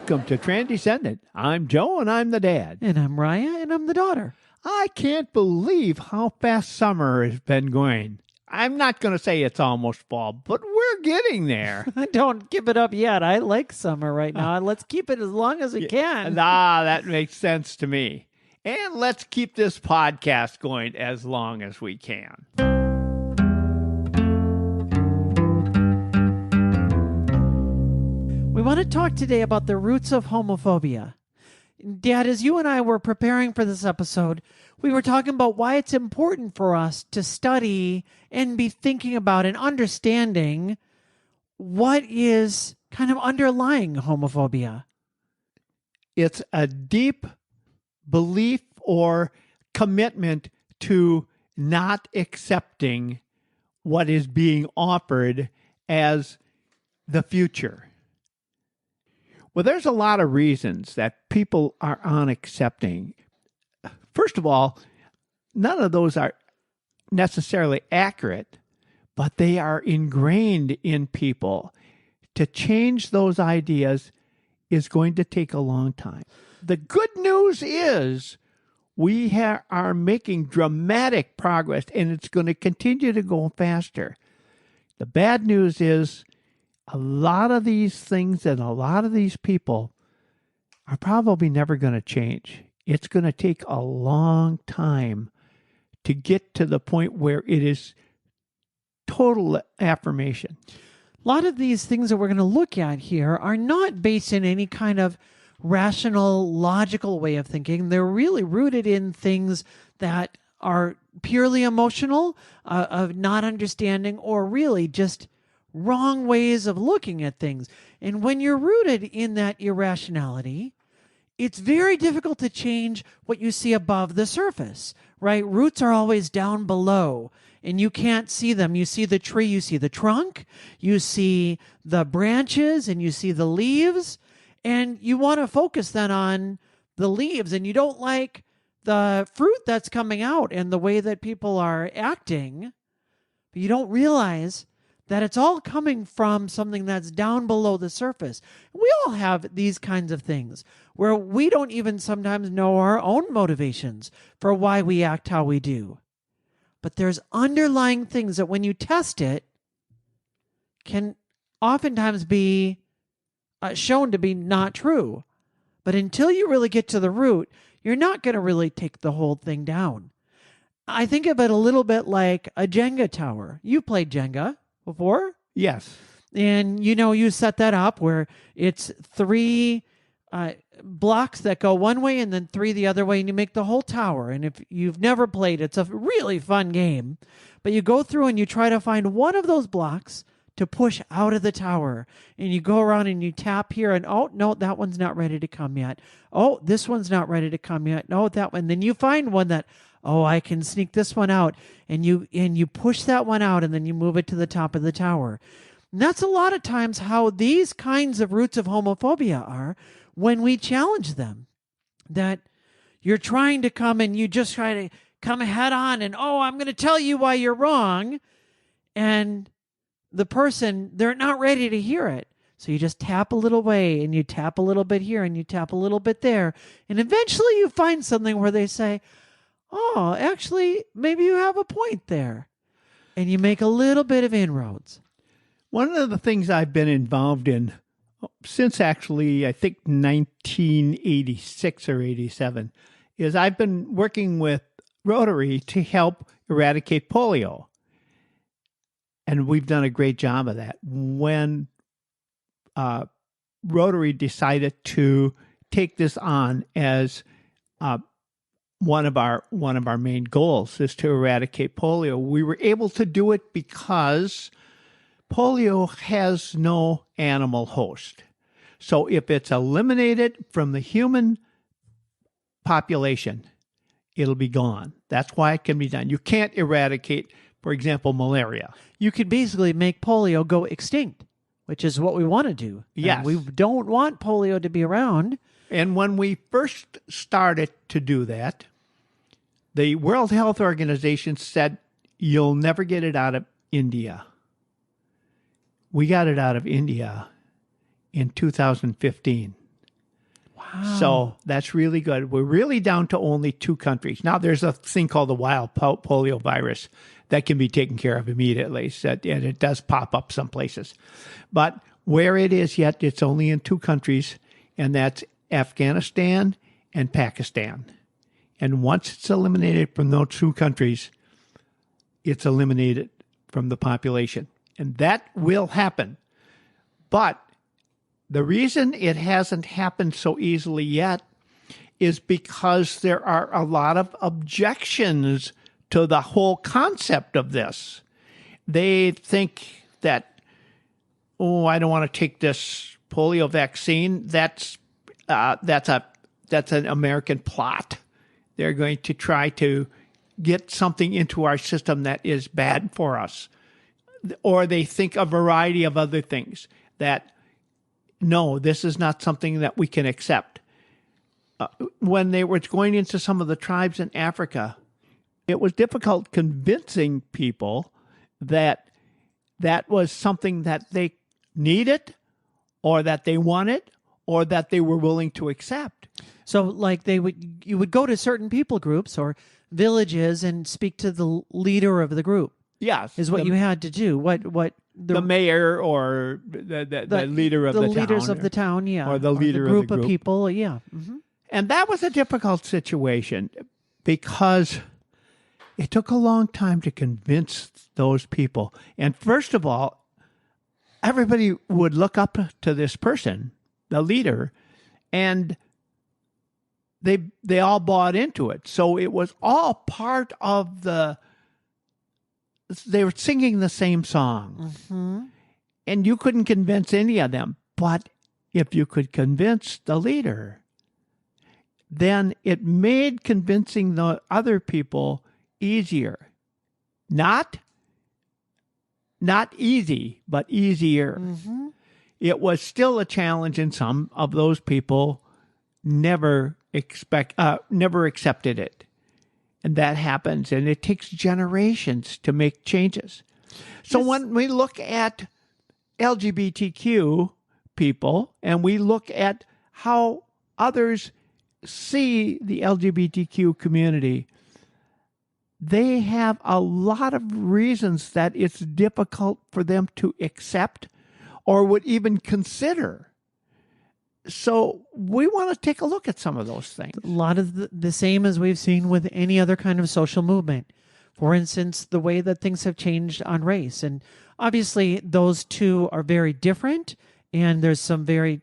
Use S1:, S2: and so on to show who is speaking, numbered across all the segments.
S1: Welcome to Transcendent. I'm Joe, and I'm the dad.
S2: And I'm Raya, and I'm the daughter.
S1: I can't believe how fast summer has been going. I'm not going to say it's almost fall, but we're getting there.
S2: Don't give it up yet. I like summer right now. Let's keep it as long as we can.
S1: That makes sense to me. And let's keep this podcast going as long as we can.
S2: We want to talk today about the roots of homophobia. Dad, as you and I were preparing for this episode, we were talking about why it's important for us to study and be thinking about and understanding what is kind of underlying homophobia.
S1: It's a deep belief or commitment to not accepting what is being offered as the future. Well, there's a lot of reasons that people are unaccepting. First of all, none of those are necessarily accurate, but they are ingrained in people. To change those ideas is going to take a long time. The good news is we are making dramatic progress, and it's going to continue to go faster. The bad news is a lot of these things and a lot of these people are probably never going to change. It's going to take a long time to get to the point where it is total affirmation.
S2: A lot of these things that we're going to look at here are not based in any kind of rational, logical way of thinking. They're really rooted in things that are purely emotional, of not understanding, or really just wrong ways of looking at things. And when you're rooted in that irrationality, it's very difficult to change what you see above the surface, right? Roots are always down below, and you can't see them. You see the tree, you see the trunk, you see the branches, and you see the leaves, and you want to focus then on the leaves, and you don't like the fruit that's coming out and the way that people are acting, but you don't realize that it's all coming from something that's down below the surface. We all have these kinds of things where we don't even sometimes know our own motivations for why we act how we do. But there's underlying things that when you test it can oftentimes be shown to be not true. But until you really get to the root, you're not going to really take the whole thing down. I think of it a little bit like a Jenga tower. You played Jenga before?
S1: Yes.
S2: And you set that up where it's three blocks that go one way and then three the other way, and you make the whole tower. And if you've never played, it's a really fun game. But you go through and you try to find one of those blocks to push out of the tower. And you go around and you tap here, and oh, no, that one's not ready to come yet. Oh, this one's not ready to come yet. No, that one. Then you find one that, oh, I can sneak this one out. And you push that one out, and then you move it to the top of the tower. And that's a lot of times how these kinds of roots of homophobia are when we challenge them. That you're trying to come and you just try to come head on and, oh, I'm going to tell you why you're wrong. And the person, they're not ready to hear it. So you just tap a little way, and you tap a little bit here, and you tap a little bit there. And eventually you find something where they say, oh, actually, maybe you have a point there. And you make a little bit of inroads.
S1: One of the things I've been involved in since actually, I think 1986 or 87, is I've been working with Rotary to help eradicate polio. And we've done a great job of that. When Rotary decided to take this on as one of our main goals is to eradicate polio, we were able to do it because polio has no animal host. So if it's eliminated from the human population, it'll be gone. That's why it can be done. You can't eradicate, for example, malaria.
S2: You could basically make polio go extinct, which is what we want to do.
S1: Yes.
S2: And we don't want polio to be around.
S1: And when we first started to do that, the World Health Organization said, you'll never get it out of India. We got it out of India in 2015. So that's really good. We're really down to only 2 countries. Now, there's a thing called the wild polio virus that can be taken care of immediately. And it does pop up some places. But where it is yet, it's only in 2 countries, and that's Afghanistan and Pakistan. And once it's eliminated from those 2 countries, it's eliminated from the population. And that will happen. But the reason it hasn't happened so easily yet is because there are a lot of objections to the whole concept of this. They think that, I don't want to take this polio vaccine. That's an American plot. They're going to try to get something into our system that is bad for us. Or they think a variety of other things that, no, this is not something that we can accept. When they were going into some of the tribes in Africa, it was difficult convincing people that that was something that they needed or that they wanted or that they were willing to accept.
S2: So like you would go to certain people groups or villages and speak to the leader of the group.
S1: Yes.
S2: Is what you had to do. What
S1: the mayor or the leader of the town.
S2: The leaders of the town, yeah.
S1: Or the leader
S2: of the
S1: group
S2: of people, yeah. Mm-hmm.
S1: And that was a difficult situation because it took a long time to convince those people. And first of all, everybody would look up to this person, the leader, and they all bought into it. So it was all part of they were singing the same song.
S2: Mm-hmm.
S1: And you couldn't convince any of them. But if you could convince the leader, then it made convincing the other people easier. Not easy, but easier.
S2: Mm-hmm.
S1: It was still a challenge, and some of those people never accepted it. And that happens, and it takes generations to make changes. So when we look at LGBTQ people and we look at how others see the LGBTQ community, they have a lot of reasons that it's difficult for them to accept or would even consider. So we want to take a look at some of those things.
S2: A lot of the same as we've seen with any other kind of social movement. For instance, the way that things have changed on race. And obviously, those two are very different. And there's some very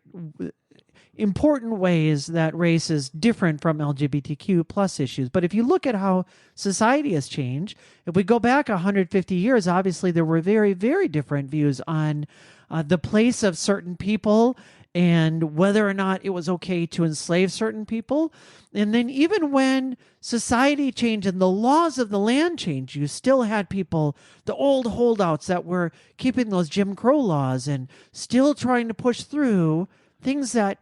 S2: important ways that race is different from LGBTQ plus issues. But if you look at how society has changed, if we go back 150 years, obviously there were very, very different views on the place of certain people and whether or not it was okay to enslave certain people. And then even when society changed and the laws of the land changed, you still had people, the old holdouts that were keeping those Jim Crow laws and still trying to push through things that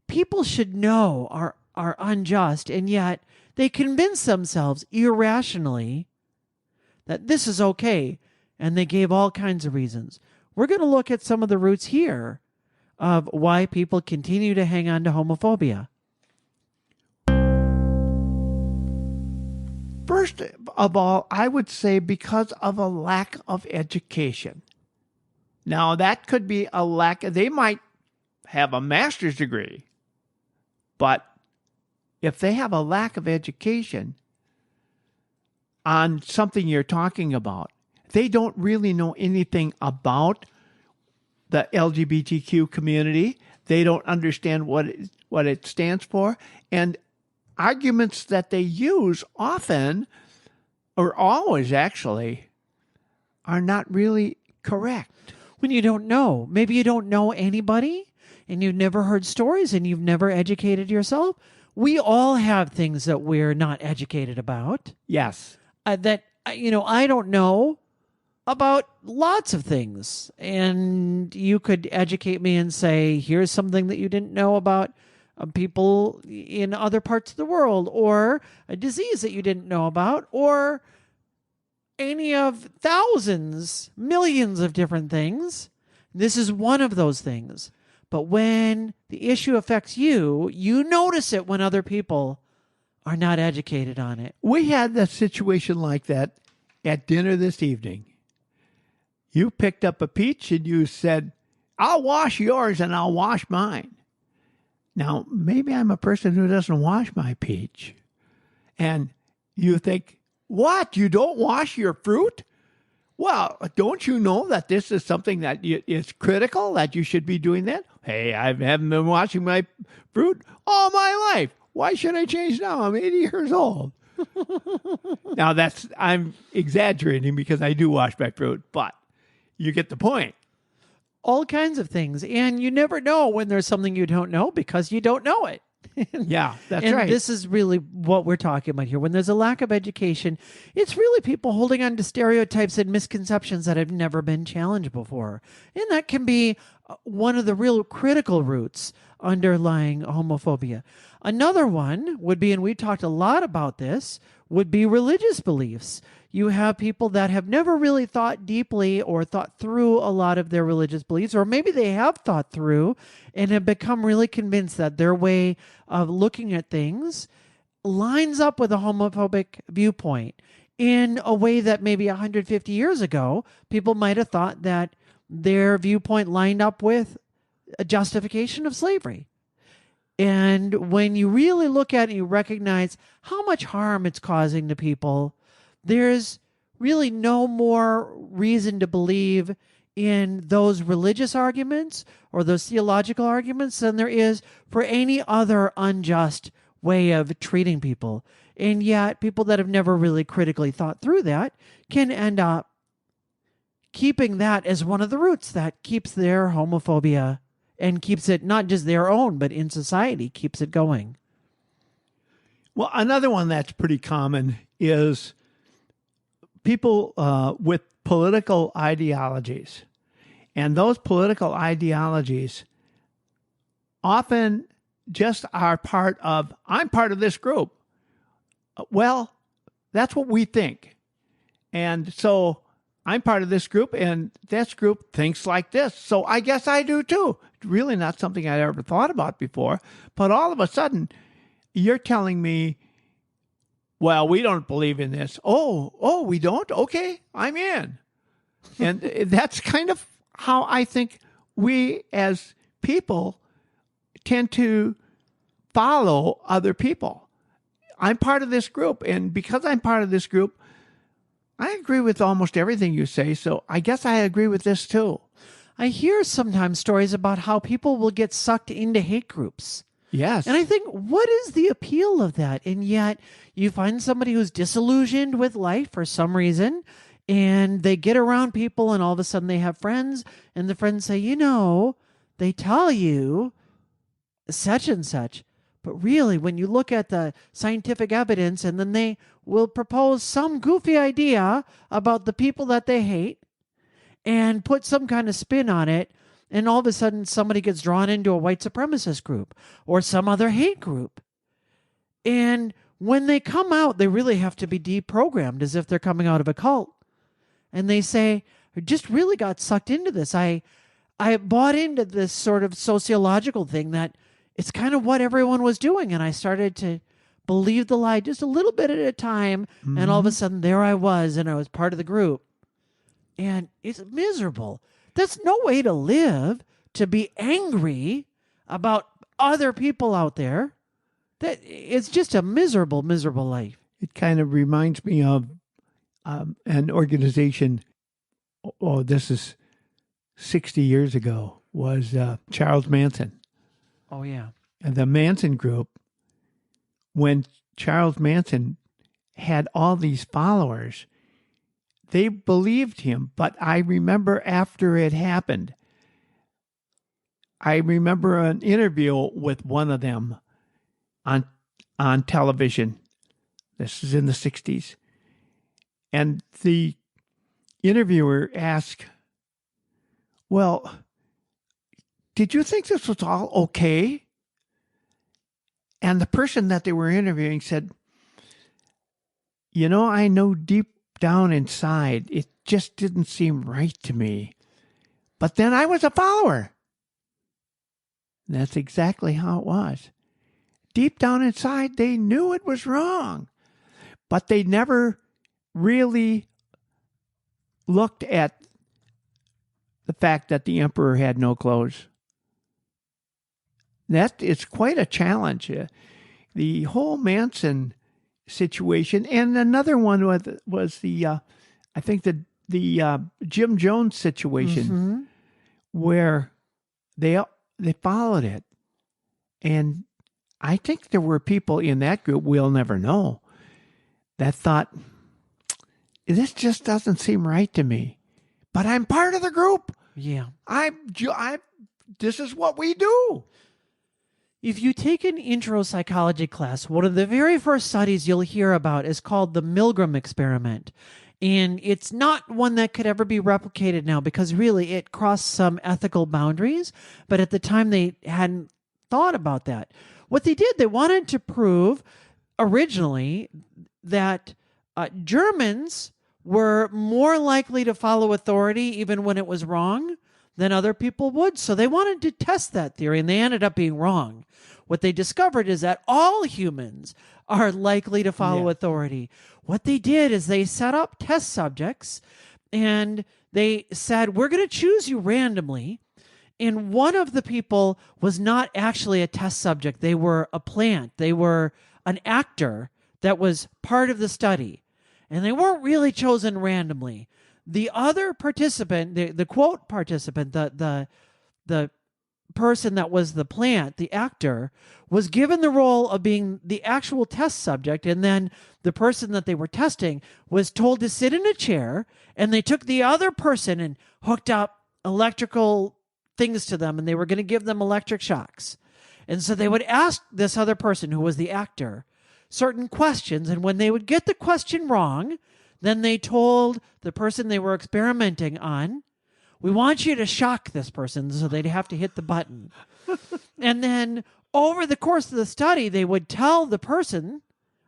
S2: people should know are unjust, and yet they convince themselves irrationally that this is okay, and they gave all kinds of reasons. We're going to look at some of the roots here of why people continue to hang on to homophobia.
S1: First of all, I would say because of a lack of education. Now, that could be a lack. They might have a master's degree, but if they have a lack of education on something you're talking about, they don't really know anything about the LGBTQ community. They don't understand what it stands for. And arguments that they use often, or always actually, are not really correct.
S2: When you don't know, maybe you don't know anybody and you've never heard stories and you've never educated yourself. We all have things that we're not educated about.
S1: Yes.
S2: I don't know about lots of things. And you could educate me and say, here's something that you didn't know about people in other parts of the world, or a disease that you didn't know about, or any of thousands, millions of different things. This is one of those things. But when the issue affects you, you notice it when other people are not educated on it.
S1: We had a situation like that at dinner this evening. You picked up a peach and you said, I'll wash yours and I'll wash mine. Now, maybe I'm a person who doesn't wash my peach. And you think, what? You don't wash your fruit? Well, don't you know that this is something that is critical, that you should be doing that? Hey, I haven't been washing my fruit all my life. Why should I change now? I'm 80 years old. Now, I'm exaggerating because I do wash my fruit, but you get the point.
S2: All kinds of things. And you never know when there's something you don't know because you don't know it.
S1: Yeah, that's
S2: and
S1: right.
S2: This is really what we're talking about here. When there's a lack of education, it's really people holding on to stereotypes and misconceptions that have never been challenged before. And that can be one of the real critical roots underlying homophobia. Another one would be, and we talked a lot about this, would be religious beliefs. You have people that have never really thought deeply or thought through a lot of their religious beliefs, or maybe they have thought through and have become really convinced that their way of looking at things lines up with a homophobic viewpoint in a way that maybe 150 years ago, people might have thought that their viewpoint lined up with a justification of slavery. And when you really look at it, you recognize how much harm it's causing to people. There's really no more reason to believe in those religious arguments or those theological arguments than there is for any other unjust way of treating people. And yet, people that have never really critically thought through that can end up keeping that as one of the roots that keeps their homophobia and keeps it not just their own, but in society, keeps it going.
S1: Well, another one that's pretty common is people with political ideologies. And those political ideologies often just are part of, I'm part of this group. Well, that's what we think. And so I'm part of this group, and this group thinks like this. So I guess I do too. It's really not something I ever thought about before. But all of a sudden, you're telling me, well, we don't believe in this. Oh, we don't? Okay, I'm in. And that's kind of how I think we as people tend to follow other people. I'm part of this group, and because I'm part of this group, I agree with almost everything you say, so I guess I agree with this too.
S2: I hear sometimes stories about how people will get sucked into hate groups.
S1: Yes.
S2: And I think, what is the appeal of that? And yet you find somebody who's disillusioned with life for some reason, and they get around people, and all of a sudden they have friends, and the friends say, they tell you such and such. But really, when you look at the scientific evidence, and then they will propose some goofy idea about the people that they hate and put some kind of spin on it, and all of a sudden somebody gets drawn into a white supremacist group or some other hate group. And when they come out, they really have to be deprogrammed as if they're coming out of a cult. And they say, I just really got sucked into this. I bought into this sort of sociological thing that it's kind of what everyone was doing. And I started to believe the lie just a little bit at a time. Mm-hmm. And all of a sudden there I was, and I was part of the group. And it's miserable. That's no way to live, to be angry about other people out there. That it's just a miserable, miserable life.
S1: It kind of reminds me of an organization. Oh, this is 60 years ago. Was Charles Manson.
S2: Oh yeah,
S1: and the Manson group. When Charles Manson had all these followers, they believed him. But I remember after it happened, I remember an interview with one of them on television. This is in the 60s. And the interviewer asked, well, did you think this was all okay? And the person that they were interviewing said, I know deep down inside, it just didn't seem right to me. But then I was a follower. And that's exactly how it was. Deep down inside, they knew it was wrong, but they never really looked at the fact that the emperor had no clothes. That is quite a challenge. The whole Manson situation, and another one was the, I think the Jim Jones situation, where they followed it, and I think there were people in that group, we'll never know, that thought, this just doesn't seem right to me, but I'm part of the group.
S2: Yeah.
S1: This is what we do.
S2: If you take an intro psychology class, one of the very first studies you'll hear about is called the Milgram experiment. And it's not one that could ever be replicated now because really it crossed some ethical boundaries. But at the time, they hadn't thought about that. What they did, they wanted to prove originally that Germans were more likely to follow authority even when it was wrong than other people would. So they wanted to test that theory, and they ended up being wrong. What they discovered is that all humans are likely to follow authority. What they did is they set up test subjects, and they said, we're going to choose you randomly. And one of the people was not actually a test subject. They were a plant. They were an actor that was part of the study. And they weren't really chosen randomly. The other participant, the quote participant, the person that was the plant, the actor, was given the role of being the actual test subject. And then the person that they were testing was told to sit in a chair. And they took the other person and hooked up electrical things to them, and they were going to give them electric shocks. And so they would ask this other person, who was the actor, certain questions, and when they would get the question wrong, then they told the person they were experimenting on, we want you to shock this person, so they'd have to hit the button. And then over the course of the study, they would tell the person,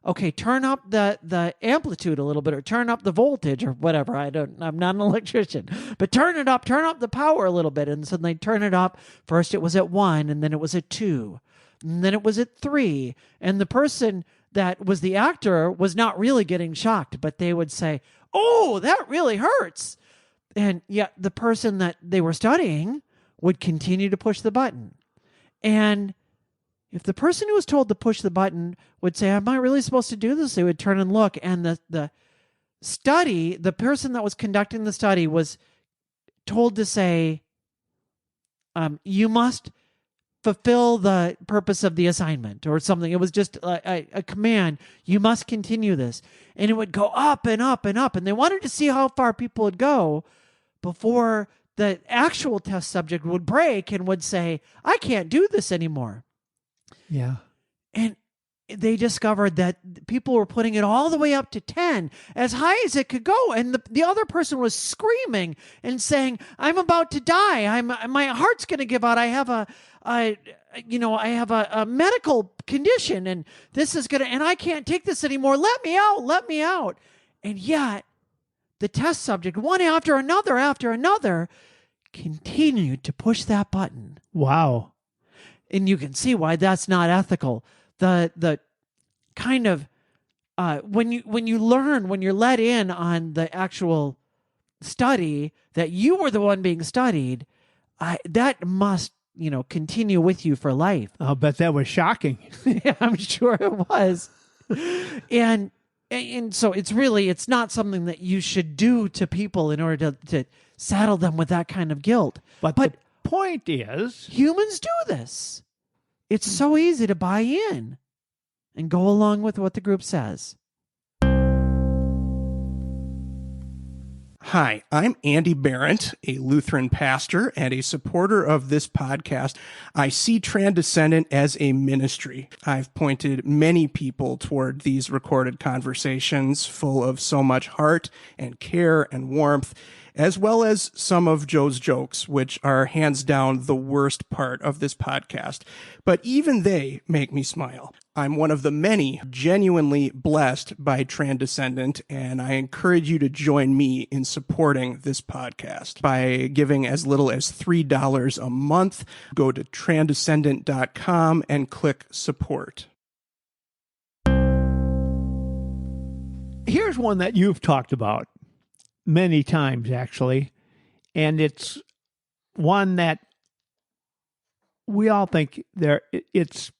S2: okay, turn up the amplitude a little bit, or turn up the voltage, or whatever. I'm not an electrician, but turn up the power a little bit. And so they turn it up. First it was at 1, and then it was at 2, and then it was at 3. And the person that was the actor was not really getting shocked, but they would say, oh, that really hurts. And yet the person that they were studying would continue to push the button. And if the person who was told to push the button would say, am I really supposed to do this? They would turn and look. And the person that was conducting the study was told to say, you must fulfill the purpose of the assignment or something. It was just a command. You must continue this. And it would go up and up and up. And they wanted to see how far people would go before the actual test subject would break and would say, I can't do this anymore.
S1: Yeah.
S2: And they discovered that people were putting it all the way up to 10, as high as it could go. And the other person was screaming and saying, I'm about to die. My heart's going to give out. I have a medical condition, and this is and I can't take this anymore. Let me out. And yet the test subject, one after another, continued to push that button.
S1: Wow.
S2: And you can see why that's not ethical. The kind of when you're let in on the actual study that you were the one being studied, that must continue with you for life.
S1: I'll bet that was shocking.
S2: Yeah, I'm sure it was. And so it's not something that you should do to people in order to saddle them with that kind of guilt.
S1: But the point is,
S2: humans do this. It's so easy to buy in and go along with what the group says.
S3: Hi, I'm Andy Barrett, a Lutheran pastor and a supporter of this podcast. I see Transcendent as a ministry. I've pointed many people toward these recorded conversations full of so much heart and care and warmth. as well as some of Joe's jokes, which are hands down the worst part of this podcast. But even they make me smile. I'm one of the many genuinely blessed by Transcendent, and I encourage you to join me in supporting this podcast by giving as little as $3 a month. Go to transcendent.com and click support.
S1: Here's one that you've talked about many times, actually, and it's one that we all think it's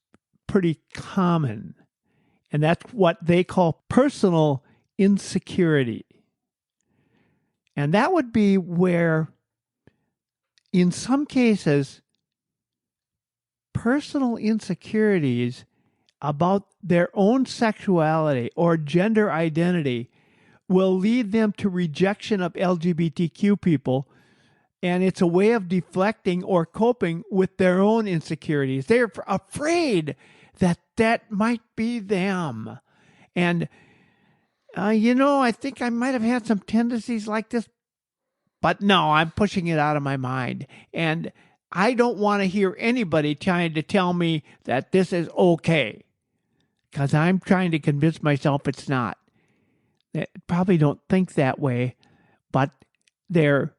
S1: pretty common, and that's what they call personal insecurity. And that would be where, in some cases, personal insecurities about their own sexuality or gender identity will lead them to rejection of LGBTQ people, and it's a way of deflecting or coping with their own insecurities. They're afraid that that might be them. And, I think I might have had some tendencies like this, but no, I'm pushing it out of my mind. And I don't want to hear anybody trying to tell me that this is okay, because I'm trying to convince myself it's not. They probably don't think that way, but their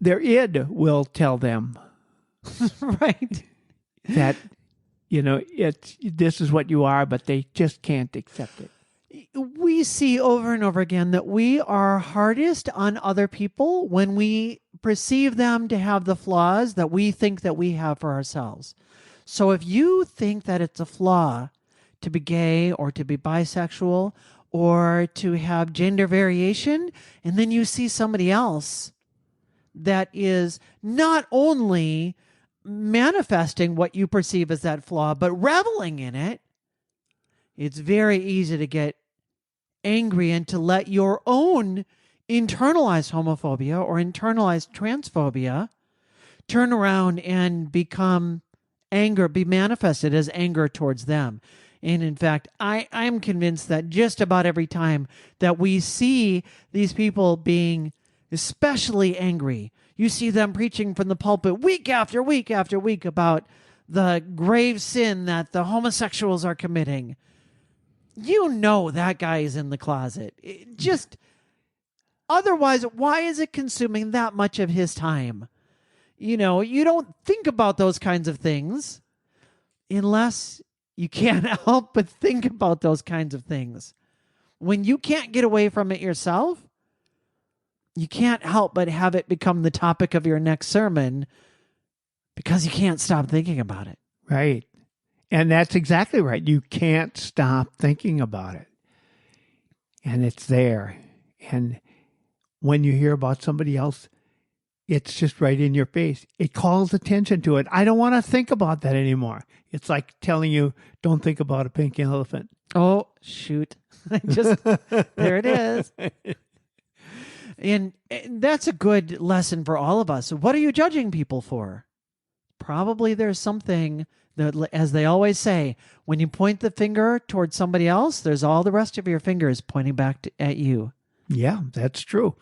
S1: id will tell them
S2: Right.
S1: that, this is what you are, but they just can't accept it.
S2: We see over and over again that we are hardest on other people when we perceive them to have the flaws that we think that we have for ourselves. So if you think that it's a flaw to be gay or to be bisexual or to have gender variation, and then you see somebody else that is not only manifesting what you perceive as that flaw, but reveling in it, it's very easy to get angry and to let your own internalized homophobia or internalized transphobia turn around and become anger, be manifested as anger towards them. And in fact, I'm convinced that just about every time that we see these people being especially angry, you see them preaching from the pulpit week after week after week about the grave sin that the homosexuals are committing. You know that guy is in the closet. Otherwise, why is it consuming that much of his time? You don't think about those kinds of things unless you can't help but think about those kinds of things. When you can't get away from it yourself, you can't help but have it become the topic of your next sermon because you can't stop thinking about it.
S1: Right. And that's exactly right. You can't stop thinking about it. And it's there. And when you hear about somebody else, it's just right in your face. It calls attention to it. I don't want to think about that anymore. It's like telling you, don't think about a pink elephant.
S2: Oh, shoot. There it is. And that's a good lesson for all of us. What are you judging people for? Probably there's something that, as they always say, when you point the finger towards somebody else, there's all the rest of your fingers pointing back at you.
S1: Yeah, that's true.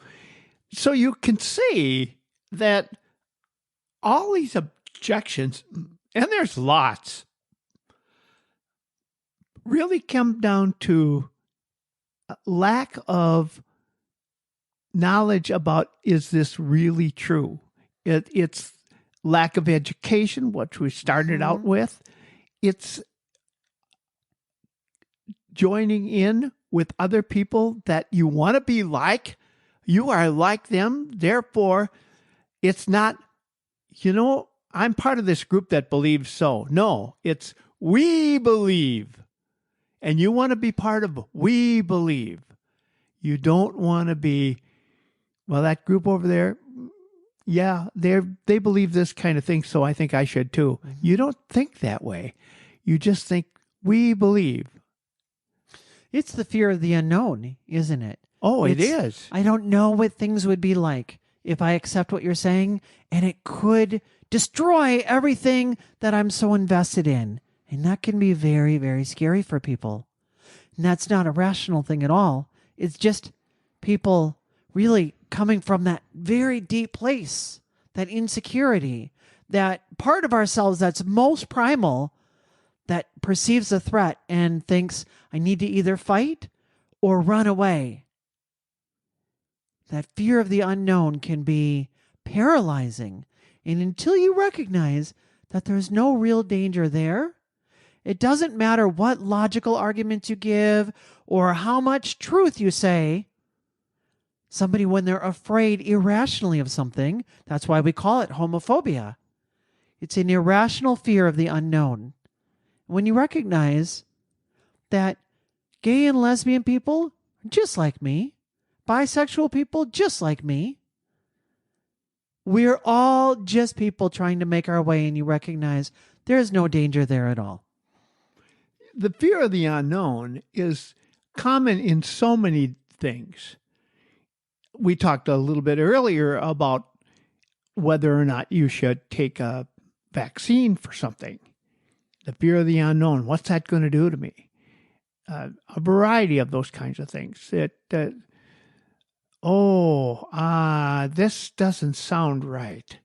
S1: So you can see that all these objections, and there's lots, really come down to a lack of knowledge about, is this really true? It's lack of education, which we started out with. It's joining in with other people that you want to be like. You are like them. Therefore, it's not, I'm part of this group that believes so. No, it's we believe. And you want to be part of we believe. You don't want to be, well, that group over there, yeah, they believe this kind of thing, so I think I should too. Mm-hmm. You don't think that way. You just think we believe.
S2: It's the fear of the unknown, isn't it?
S1: Oh, it is.
S2: I don't know what things would be like if I accept what you're saying, and it could destroy everything that I'm so invested in. And that can be very, very scary for people. And that's not a rational thing at all. It's just people really coming from that very deep place, that insecurity, that part of ourselves that's most primal, that perceives a threat and thinks, I need to either fight or run away. That fear of the unknown can be paralyzing. And until you recognize that there's no real danger there, it doesn't matter what logical arguments you give or how much truth you say. Somebody, when they're afraid irrationally of something, that's why we call it homophobia. It's an irrational fear of the unknown. When you recognize that gay and lesbian people are just like me, bisexual people just like me, we're all just people trying to make our way, and you recognize there's no danger there at all.
S1: The fear of the unknown is common in so many things. We talked a little bit earlier about whether or not you should take a vaccine for something. The fear of the unknown. What's that going to do to me? A variety of those kinds of things. This doesn't sound right.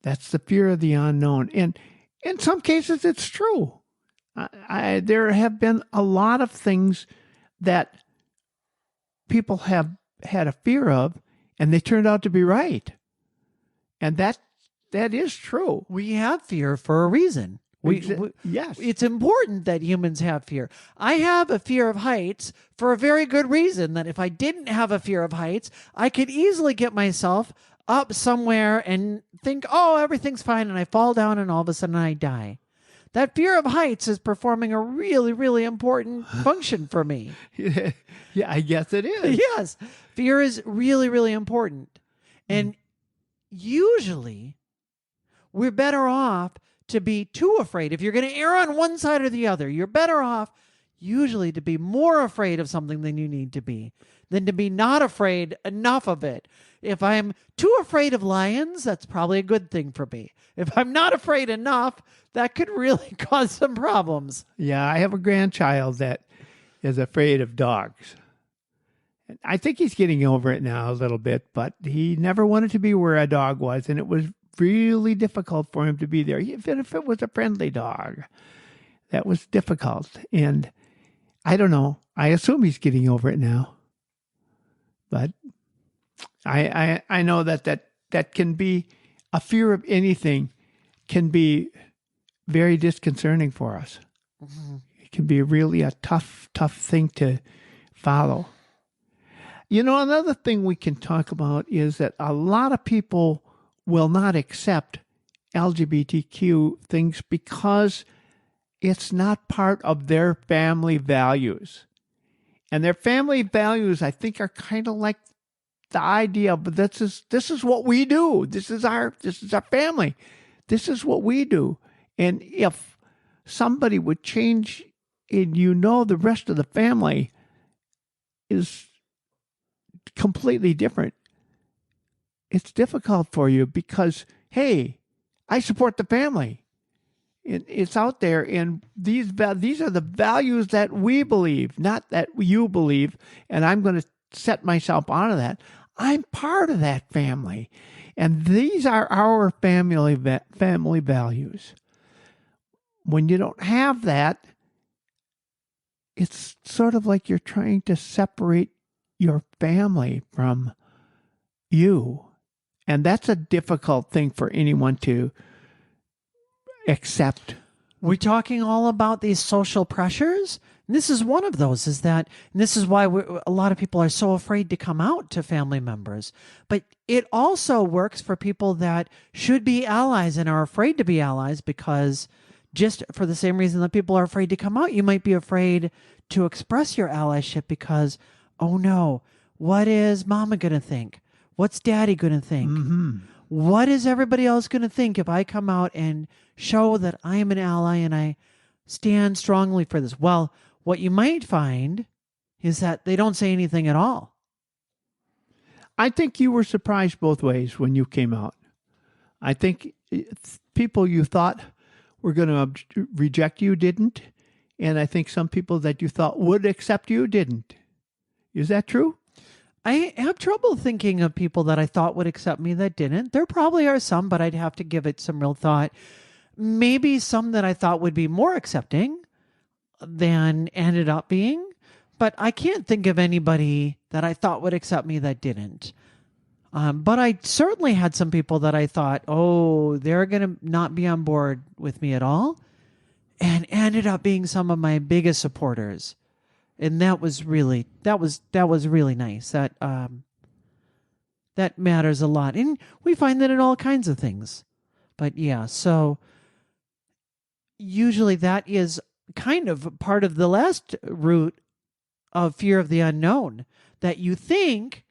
S1: That's the fear of the unknown. And in some cases, it's true. There have been a lot of things that people have had a fear of, and they turned out to be right. And that is true.
S2: We have fear for a reason.
S1: Yes.
S2: It's important that humans have fear. I have a fear of heights for a very good reason, that if I didn't have a fear of heights, I could easily get myself up somewhere and think, oh, everything's fine, and I fall down and all of a sudden I die. That fear of heights is performing a really, really important function for me.
S1: Yeah, I guess it is.
S2: Yes. Fear is really, really important. And usually we're better off to be too afraid. If you're going to err on one side or the other, you're better off usually to be more afraid of something than you need to be, than to be not afraid enough of it. If I'm too afraid of lions, that's probably a good thing for me. If I'm not afraid enough, that could really cause some problems.
S1: Yeah, I have a grandchild that is afraid of dogs. I think he's getting over it now a little bit, but he never wanted to be where a dog was, and it was really difficult for him to be there. Even if it was a friendly dog, that was difficult. And I don't know. I assume he's getting over it now. But I know that can be a fear of anything can be very disconcerting for us. Mm-hmm. It can be really a tough thing to follow. You know, another thing we can talk about is that a lot of people will not accept LGBTQ things because it's not part of their family values. And their family values, I think, are kind of like the idea of this is what we do. This is our family. This is what we do. And if somebody would change, and the rest of the family is completely different, it's difficult for you because, hey, I support the family. It's out there, and these are the values that we believe, not that you believe, and I'm going to set myself out of that. I'm part of that family, and these are our family values. When you don't have that, it's sort of like you're trying to separate your family from you. And that's a difficult thing for anyone to accept.
S2: We're talking all about these social pressures. And this is one of those, and this is why a lot of people are so afraid to come out to family members. But it also works for people that should be allies and are afraid to be allies, because just for the same reason that people are afraid to come out, you might be afraid to express your allyship because, oh no, what is mama going to think? What's daddy going to think? Mm-hmm. What is everybody else going to think if I come out and show that I am an ally and I stand strongly for this? Well, what you might find is that they don't say anything at all.
S1: I think you were surprised both ways when you came out. I think people you thought were going to reject you didn't. And I think some people that you thought would accept you didn't. Is that true?
S2: I have trouble thinking of people that I thought would accept me that didn't. There probably are some, but I'd have to give it some real thought. Maybe some that I thought would be more accepting than ended up being, but I can't think of anybody that I thought would accept me that didn't. But I certainly had some people that I thought, oh, they're going to not be on board with me at all, and ended up being some of my biggest supporters. And that was really nice. That matters a lot. And we find that in all kinds of things. But yeah, so usually that is kind of part of the last root of fear of the unknown, that you think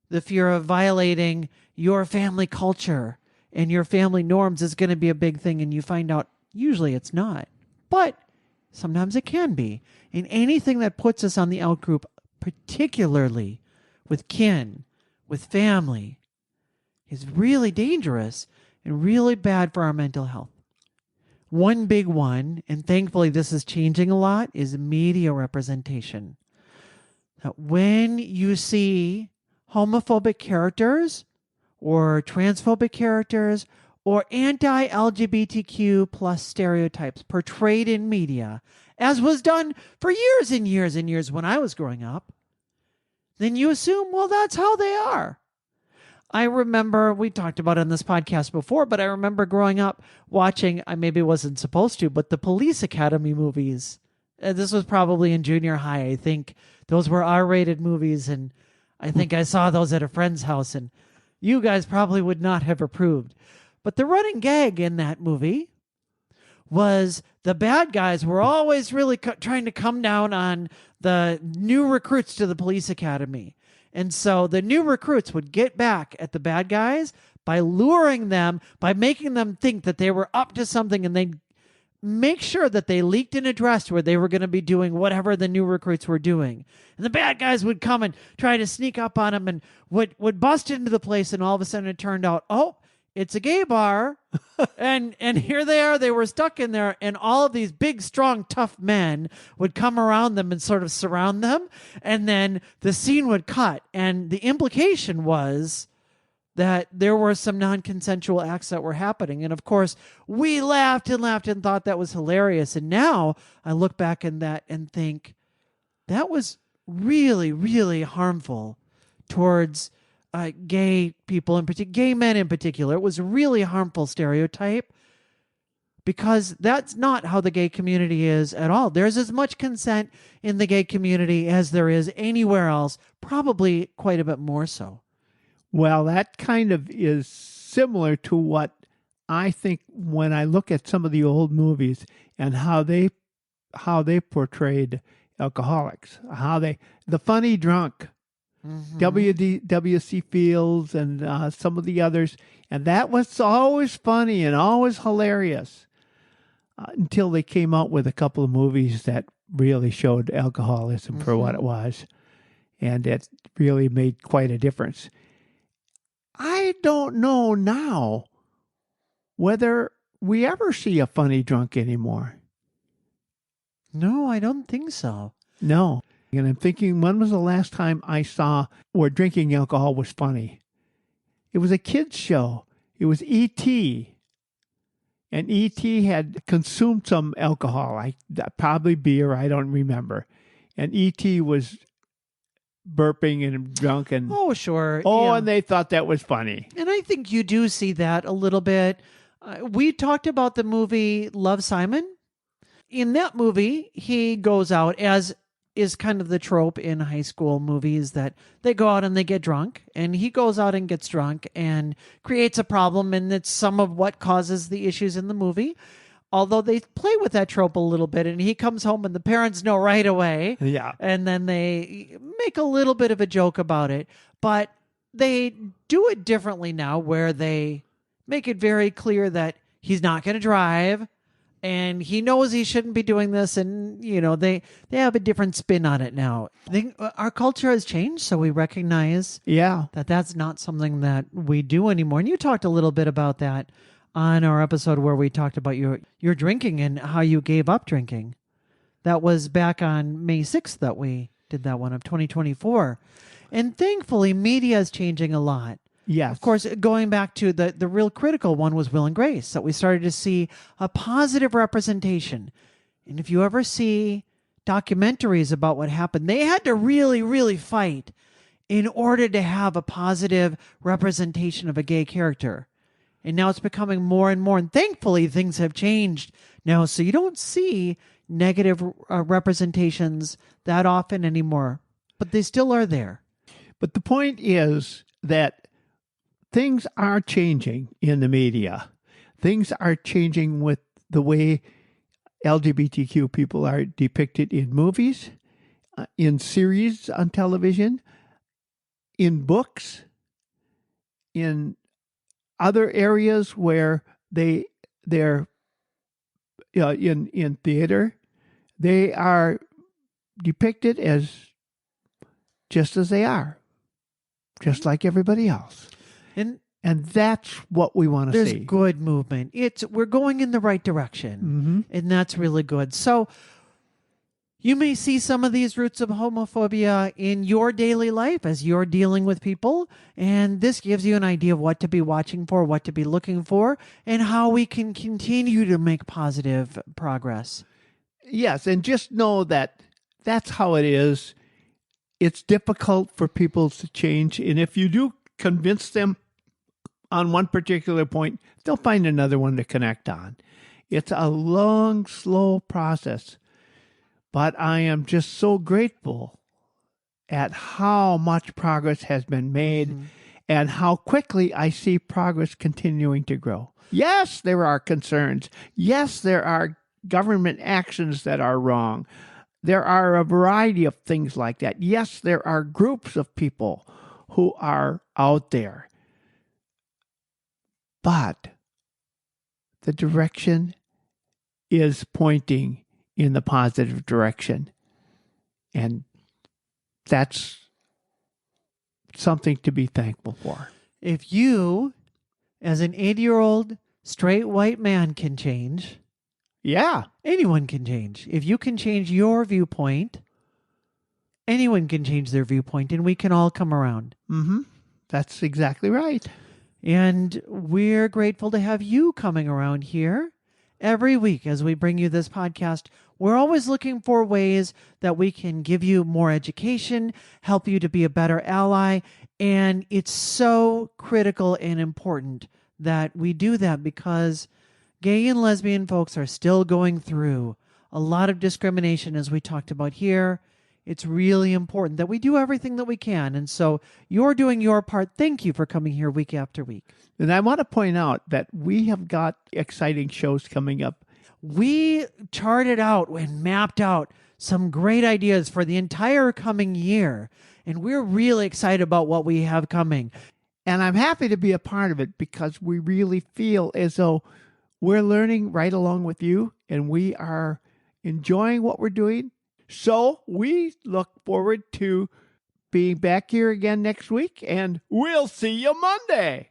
S2: the fear of violating your family culture and your family norms is going to be a big thing, and you find out usually it's not. But sometimes it can be. And anything that puts us on the out group, particularly with kin, with family, is really dangerous and really bad for our mental health. One big one, and thankfully this is changing a lot, is media representation. Now, when you see homophobic characters or transphobic characters or anti-LGBTQ plus stereotypes portrayed in media, as was done for years and years and years when I was growing up, then you assume, well, that's how they are. I remember, we talked about it on this podcast before, but I remember growing up watching, I maybe wasn't supposed to, but the Police Academy movies. This was probably in junior high. I think those were R-rated movies, and I think I saw those at a friend's house, and you guys probably would not have approved. But the running gag in that movie was the bad guys were always really trying to come down on the new recruits to the police academy. And so the new recruits would get back at the bad guys by luring them, by making them think that they were up to something, and they'd make sure that they leaked an address where they were going to be doing whatever the new recruits were doing. And the bad guys would come and try to sneak up on them and would bust into the place, and all of a sudden it turned out, oh, it's a gay bar. and here they are. They were stuck in there, and all of these big, strong, tough men would come around them and sort of surround them. And then the scene would cut. And the implication was that there were some non-consensual acts that were happening. And of course, we laughed and laughed and thought that was hilarious. And now I look back in that and think that was really, really harmful towards gay people, in particular, gay men in particular. It was a really harmful stereotype, because that's not how the gay community is at all. There's as much consent in the gay community as there is anywhere else, probably quite a bit more so.
S1: Well, that kind of is similar to what I think when I look at some of the old movies and how they portrayed alcoholics, the funny drunk. Mm-hmm. W.C. Fields and some of the others. And that was always funny and always hilarious until they came out with a couple of movies that really showed alcoholism for what it was. And it really made quite a difference. I don't know now whether we ever see a funny drunk anymore.
S2: No, I don't think so.
S1: No. And I'm thinking, when was the last time I saw where drinking alcohol was funny? It was a kid's show. It was E.T. And E.T. had consumed some alcohol, probably beer, I don't remember. And E.T. was burping and drunk. And,
S2: oh, sure.
S1: Oh, yeah. And they thought that was funny.
S2: And I think you do see that a little bit. We talked about the movie Love, Simon. In that movie, he goes out, as is kind of the trope in high school movies, that they go out and they get drunk, and he goes out and gets drunk and creates a problem, and it's some of what causes the issues in the movie. Although they play with that trope a little bit, and he comes home and the parents know right away.
S1: Yeah.
S2: And then they make a little bit of a joke about it, but they do it differently now, where they make it very clear that he's not going to drive, and he knows he shouldn't be doing this, and they have a different spin on it now. I think our culture has changed, so we recognize that that's not something that we do anymore. And you talked a little bit about that on our episode where we talked about your drinking and how you gave up drinking. That was back on May 6th that we did that one of 2024. And thankfully, media is changing a lot.
S1: Yes.
S2: Of course, going back to the real critical one was Will and Grace, that we started to see a positive representation. And if you ever see documentaries about what happened, they had to really, really fight in order to have a positive representation of a gay character. And now it's becoming more and more. And thankfully, things have changed now. So you don't see negative representations that often anymore, but they still are there.
S1: But the point is that things are changing in the media. Things are changing with the way LGBTQ people are depicted in movies, in series on television, in books, in other areas where they're in theater. They are depicted as just as they are, just like everybody else. And that's what we want to see.
S2: There's good movement. We're going in the right direction, and that's really good. So you may see some of these roots of homophobia in your daily life as you're dealing with people, and this gives you an idea of what to be watching for, what to be looking for, and how we can continue to make positive progress.
S1: Yes, and just know that that's how it is. It's difficult for people to change, and if you do convince them on one particular point, they'll find another one to connect on. It's a long, slow process, but I am just so grateful at how much progress has been made and how quickly I see progress continuing to grow. Yes, there are concerns. Yes, there are government actions that are wrong. There are a variety of things like that. Yes, there are groups of people who are out there. But the direction is pointing in the positive direction. And that's something to be thankful for.
S2: If you, as an 80-year-old straight white man, can change,
S1: Yeah.
S2: anyone can change. If you can change your viewpoint, anyone can change their viewpoint, and we can all come around.
S1: That's exactly right.
S2: And we're grateful to have you coming around here every week as we bring you this podcast. We're always looking for ways that we can give you more education, help you to be a better ally. And it's so critical and important that we do that because gay and lesbian folks are still going through a lot of discrimination, as we talked about here. It's really important that we do everything that we can. And so you're doing your part. Thank you for coming here week after week.
S1: And I want to point out that we have got exciting shows coming up.
S2: We charted out and mapped out some great ideas for the entire coming year. And we're really excited about what we have coming.
S1: And I'm happy to be a part of it because we really feel as though we're learning right along with you and we are enjoying what we're doing. So we look forward to being back here again next week, and we'll see you Monday.